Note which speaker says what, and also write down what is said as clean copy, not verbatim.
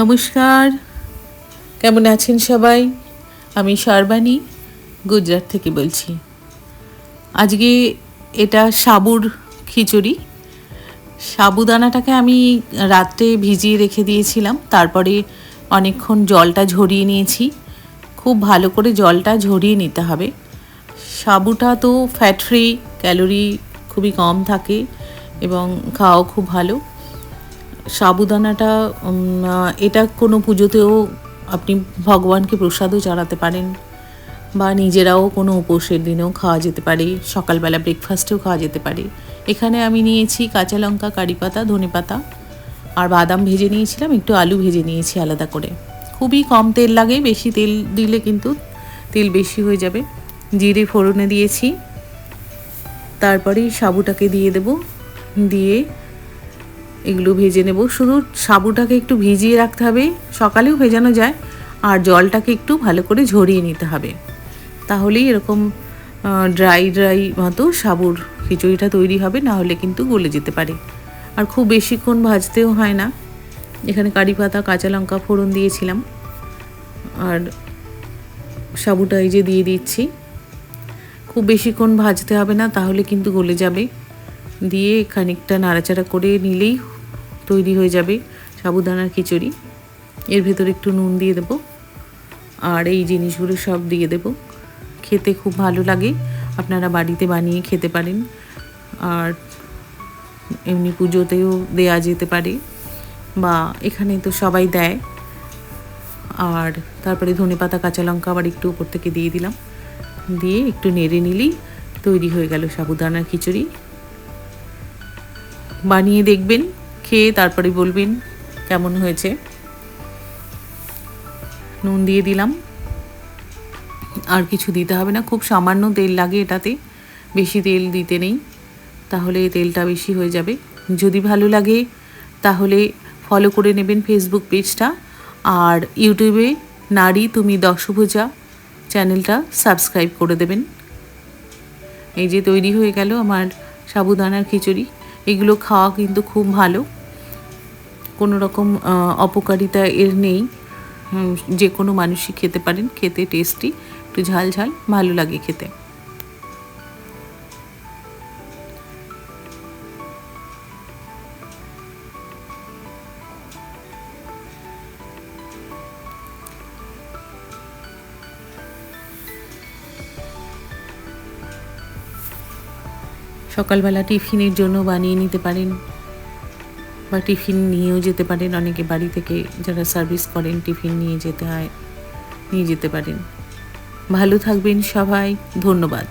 Speaker 1: নমস্কার, কেমন আছেন সবাই? আমি সর্বাণী গুজরাট থেকে বলছি। আজকে এটা সাবুর খিচুড়ি। সাবুদানাটাকে আমি রাত্রে ভিজিয়ে রেখে দিয়েছিলাম, তারপরে অনেকক্ষণ জলটা ঝরিয়ে নিয়েছি। খুব ভালো করে জলটা ঝরিয়ে নিতে হবে। সাবুটা তো ফ্যাট ফ্রি, ক্যালোরি খুবই কম থাকে এবং খাওয়াও খুব ভালো। সাবুদানাটা এটা কোনো পুজোতেও আপনি ভগবানকে প্রসাদও চড়াতে পারেন, বা নিজেরাও কোনো উপোসের দিনেও খাওয়া যেতে পারে, সকালবেলা ব্রেকফাস্টেও খাওয়া যেতে পারে। এখানে আমি নিয়েছি কাঁচা লঙ্কা, কারি পাতা, ধনে পাতা আর বাদাম ভেজে নিয়েছিলাম, একটু আলু ভেজে নিয়েছি আলাদা করে। খুবই কম তেল লাগে, বেশি তেল দিলে কিন্তু তেল বেশি হয়ে যাবে। জিরে ফোড়নে দিয়েছি, তারপরে সাবুটাকে দিয়ে দেব, দিয়ে এগুলো ভেজে নেব। শুধু সাবুটাকে একটু ভিজিয়ে রাখতে হবে, সকালেও ভেজানো যায়, আর জলটাকে একটু ভালো করে ঝরিয়ে নিতে হবে। তাহলেই এরকম ড্রাই মতো সাবুর খিচুড়িটা তৈরি হবে, না হলে কিন্তু গলে যেতে পারে। আর খুব বেশিক্ষণ ভাজতেও হয় না। এখানে কারি পাতা, কাঁচা লঙ্কা ফোড়ন দিয়েছিলাম, আর সাবুটা এই যে দিয়ে দিচ্ছি। খুব বেশিক্ষণ ভাজতে হবে না, তাহলে কিন্তু গলে যাবে। দিয়ে খানিকটা নাড়াচাড়া করে নিলেই তৈরি হয়ে যাবে সাবুদানার খিচুড়ি। এর ভেতরে একটু নুন দিয়ে দেবো, আর এই জিনিসগুলো সব দিয়ে দেবো। খেতে খুব ভালো লাগে, আপনারা বাড়িতে বানিয়ে খেতে পারেন, আর এমনি পুজোতেও দেয়া যেতে পারে, বা এখানে তো সবাই দেয়। আর তারপরে ধনেপাতা, কাঁচা লঙ্কা আবার একটু উপর থেকে দিয়ে দিলাম, দিয়ে একটু নেড়ে নিলেই তৈরি হয়ে গেল সাবুদানার খিচুড়ি। বানিয়ে দেখবেন, খেয়ে তারপরে বলবেন কেমন হয়েছে। নুন দিয়ে দিলাম, আর কিছু দিতে হবে না, খুব সামান্য তেল লাগে এটাতে, বেশি তেল দিতে নেই, তাহলে তেলটা বেশি হয়ে যাবে। যদি ভালো লাগে তাহলে ফলো করে নেবেন ফেসবুক পেজটা, আর ইউটিউবে নারী তুমি দশভুজা চ্যানেলটা সাবস্ক্রাইব করে দেবেন। এই যে তৈরি হয়ে গেল আমার সাবুদানার খিচুড়ি। এগুলো খাওয়া কিন্তু খুব ভালো, কোনো রকম অপকারিতা এর নেই। যে কোনো মানুষই খেতে পারেন, খেতে টেস্টি, একটু ঝাল ঝাল ভালো লাগে খেতে। সকালবেলা টিফিনের জন্য বানিয়ে নিতে পারেন, বা টিফিন নিয়েও যেতে পারেন। অনেকে বাড়ি থেকে যারা সার্ভিস করেন টিফিন নিয়ে যেতে হয়, নিয়ে যেতে পারেন। ভালো থাকবেন সবাই, ধন্যবাদ।